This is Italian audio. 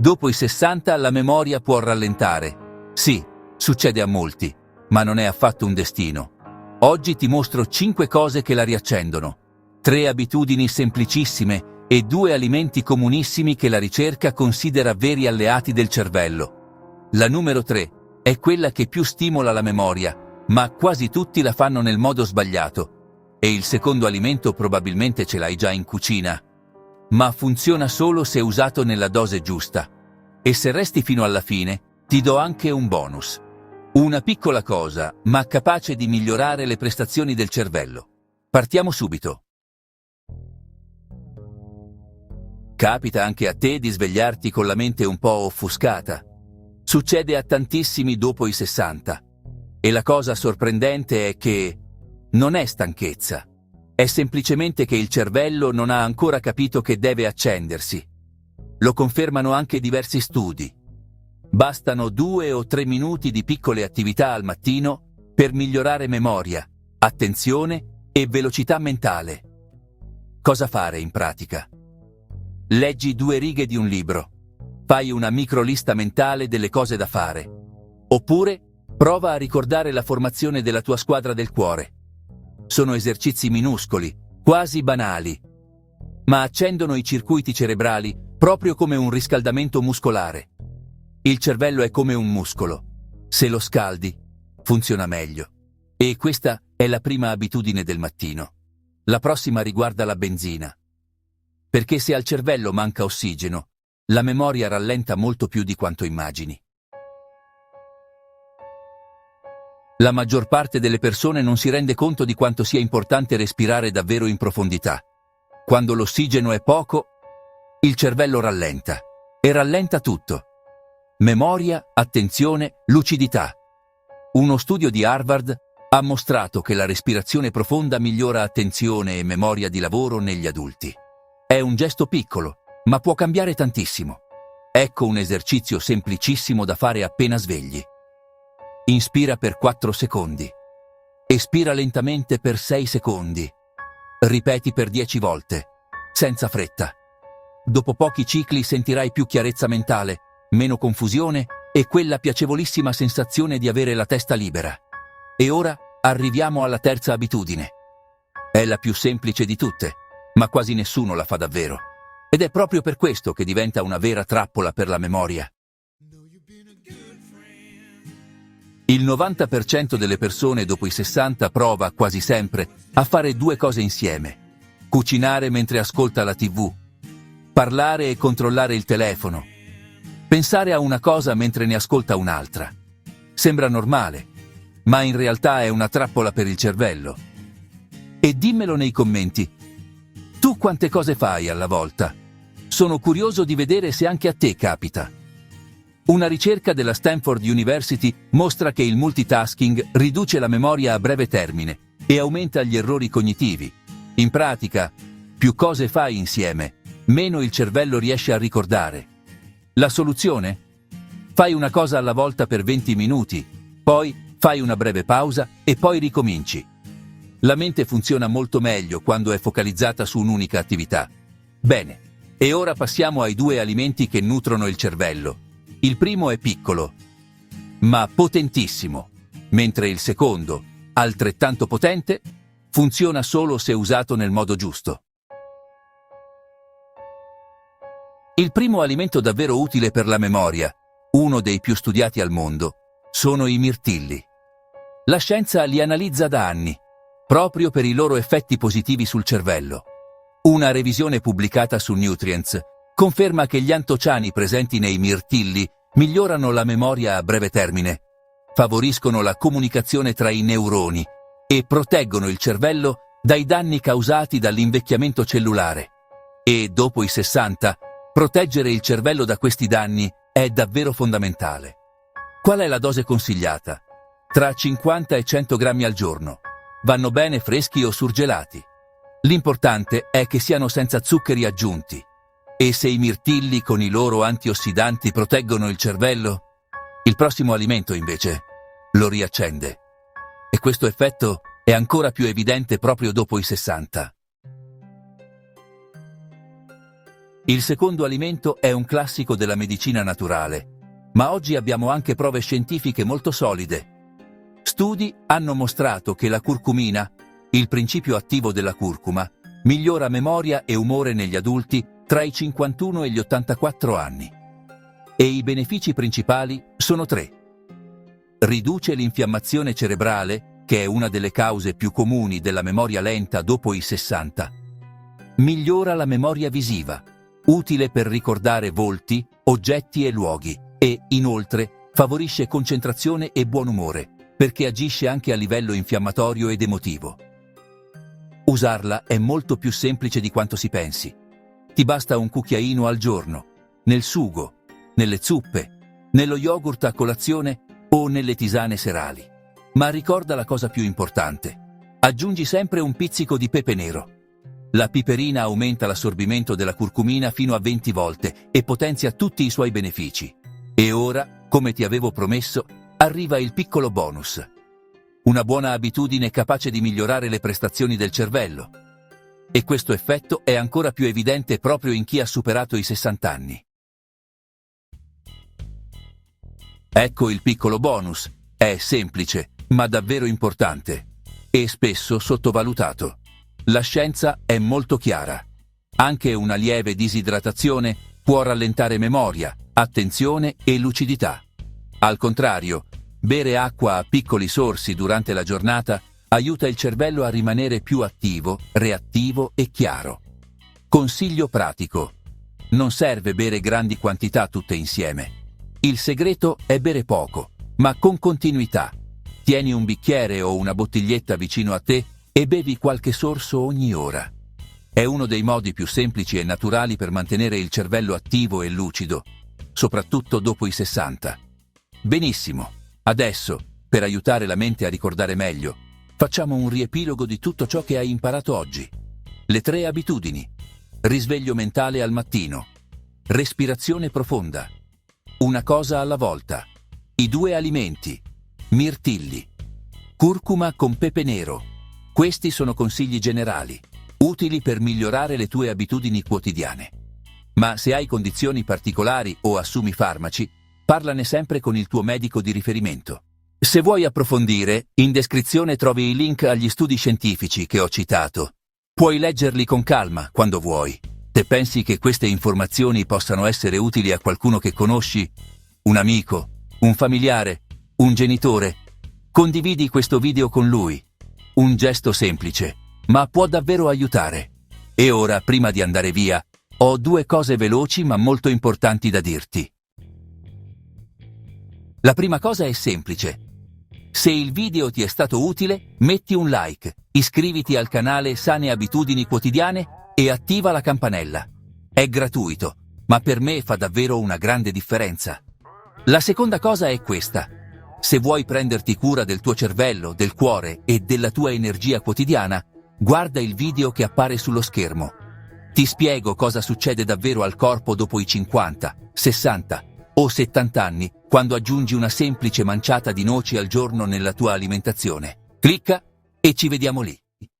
Dopo i 60 la memoria può rallentare. Sì, succede a molti, ma non è affatto un destino. Oggi ti mostro 5 cose che la riaccendono, 3 abitudini semplicissime e 2 alimenti comunissimi che la ricerca considera veri alleati del cervello. La numero 3 è quella che più stimola la memoria, ma quasi tutti la fanno nel modo sbagliato. E il secondo alimento probabilmente ce l'hai già in cucina, ma funziona solo se usato nella dose giusta. E se resti fino alla fine, ti do anche un bonus. Una piccola cosa, ma capace di migliorare le prestazioni del cervello. Partiamo subito. Capita anche a te di svegliarti con la mente un po' offuscata. Succede a tantissimi dopo i 60. E la cosa sorprendente è che non è stanchezza. È semplicemente che il cervello non ha ancora capito che deve accendersi. Lo confermano anche diversi studi. Bastano 2 o 3 minuti di piccole attività al mattino per migliorare memoria, attenzione e velocità mentale. Cosa fare in pratica? Leggi 2 righe di un libro. Fai una microlista mentale delle cose da fare. Oppure prova a ricordare la formazione della tua squadra del cuore. Sono esercizi minuscoli, quasi banali, ma accendono i circuiti cerebrali proprio come un riscaldamento muscolare. Il cervello è come un muscolo. Se lo scaldi, funziona meglio. E questa è la prima abitudine del mattino. La prossima riguarda la benzina. Perché se al cervello manca ossigeno, la memoria rallenta molto più di quanto immagini. La maggior parte delle persone non si rende conto di quanto sia importante respirare davvero in profondità. Quando l'ossigeno è poco, il cervello rallenta. E rallenta tutto. Memoria, attenzione, lucidità. Uno studio di Harvard ha mostrato che la respirazione profonda migliora attenzione e memoria di lavoro negli adulti. È un gesto piccolo, ma può cambiare tantissimo. Ecco un esercizio semplicissimo da fare appena svegli. Inspira per 4 secondi. Espira lentamente per 6 secondi. Ripeti per 10 volte, senza fretta. Dopo pochi cicli sentirai più chiarezza mentale, meno confusione e quella piacevolissima sensazione di avere la testa libera. E ora arriviamo alla terza abitudine. È la più semplice di tutte, ma quasi nessuno la fa davvero. Ed è proprio per questo che diventa una vera trappola per la memoria. Il 90% delle persone dopo i 60 prova quasi sempre a fare 2 cose insieme. Cucinare mentre ascolta la TV, parlare e controllare il telefono, pensare a una cosa mentre ne ascolta un'altra. Sembra normale, ma in realtà è una trappola per il cervello. E dimmelo nei commenti. Tu quante cose fai alla volta? Sono curioso di vedere se anche a te capita. Una ricerca della Stanford University mostra che il multitasking riduce la memoria a breve termine e aumenta gli errori cognitivi. In pratica, più cose fai insieme, meno il cervello riesce a ricordare. La soluzione? Fai una cosa alla volta per 20 minuti, poi fai una breve pausa e poi ricominci. La mente funziona molto meglio quando è focalizzata su un'unica attività. Bene, e ora passiamo ai 2 alimenti che nutrono il cervello. Il primo è piccolo, ma potentissimo, mentre il secondo, altrettanto potente, funziona solo se usato nel modo giusto. Il primo alimento davvero utile per la memoria, uno dei più studiati al mondo, sono i mirtilli. La scienza li analizza da anni, proprio per i loro effetti positivi sul cervello. Una revisione pubblicata su Nutrients conferma che gli antociani presenti nei mirtilli migliorano la memoria a breve termine, favoriscono la comunicazione tra i neuroni e proteggono il cervello dai danni causati dall'invecchiamento cellulare. E dopo i 60, proteggere il cervello da questi danni è davvero fondamentale. Qual è la dose consigliata? Tra 50 e 100 grammi al giorno. Vanno bene freschi o surgelati. L'importante è che siano senza zuccheri aggiunti. E se i mirtilli con i loro antiossidanti proteggono il cervello, il prossimo alimento invece lo riaccende. E questo effetto è ancora più evidente proprio dopo i 60. Il secondo alimento è un classico della medicina naturale, ma oggi abbiamo anche prove scientifiche molto solide. Studi hanno mostrato che la curcumina, il principio attivo della curcuma, migliora memoria e umore negli adulti tra i 51 e gli 84 anni. E i benefici principali sono 3. Riduce l'infiammazione cerebrale, che è una delle cause più comuni della memoria lenta dopo i 60. Migliora la memoria visiva, utile per ricordare volti, oggetti e luoghi, e, inoltre, favorisce concentrazione e buon umore, perché agisce anche a livello infiammatorio ed emotivo. Usarla è molto più semplice di quanto si pensi. Ti basta un cucchiaino al giorno, nel sugo, nelle zuppe, nello yogurt a colazione o nelle tisane serali. Ma ricorda la cosa più importante. Aggiungi sempre un pizzico di pepe nero. La piperina aumenta l'assorbimento della curcumina fino a 20 volte e potenzia tutti i suoi benefici. E ora, come ti avevo promesso, arriva il piccolo bonus. Una buona abitudine capace di migliorare le prestazioni del cervello. E questo effetto è ancora più evidente proprio in chi ha superato i 60 anni. Ecco il piccolo bonus. È semplice, ma davvero importante. E spesso sottovalutato. La scienza è molto chiara. Anche una lieve disidratazione può rallentare memoria, attenzione e lucidità. Al contrario, bere acqua a piccoli sorsi durante la giornata aiuta il cervello a rimanere più attivo, reattivo e chiaro. Consiglio pratico. Non serve bere grandi quantità tutte insieme. Il segreto è bere poco, ma con continuità. Tieni un bicchiere o una bottiglietta vicino a te e bevi qualche sorso ogni ora. È uno dei modi più semplici e naturali per mantenere il cervello attivo e lucido, soprattutto dopo i 60. Benissimo. Adesso, per aiutare la mente a ricordare meglio, facciamo un riepilogo di tutto ciò che hai imparato oggi. Le 3 abitudini. Risveglio mentale al mattino. Respirazione profonda. Una cosa alla volta. I 2 alimenti. Mirtilli. Curcuma con pepe nero. Questi sono consigli generali, utili per migliorare le tue abitudini quotidiane. Ma se hai condizioni particolari o assumi farmaci, parlane sempre con il tuo medico di riferimento. Se vuoi approfondire, in descrizione trovi i link agli studi scientifici che ho citato. Puoi leggerli con calma quando vuoi. Se pensi che queste informazioni possano essere utili a qualcuno che conosci, un amico, un familiare, un genitore, condividi questo video con lui. Un gesto semplice, ma può davvero aiutare. E ora, prima di andare via, ho 2 cose veloci ma molto importanti da dirti. La prima cosa è semplice. Se il video ti è stato utile, metti un like, iscriviti al canale Sane Abitudini Quotidiane e attiva la campanella. È gratuito, ma per me fa davvero una grande differenza. La seconda cosa è questa. Se vuoi prenderti cura del tuo cervello, del cuore e della tua energia quotidiana, guarda il video che appare sullo schermo. Ti spiego cosa succede davvero al corpo dopo i 50, 60 o 70 anni, quando aggiungi una semplice manciata di noci al giorno nella tua alimentazione. Clicca e ci vediamo lì.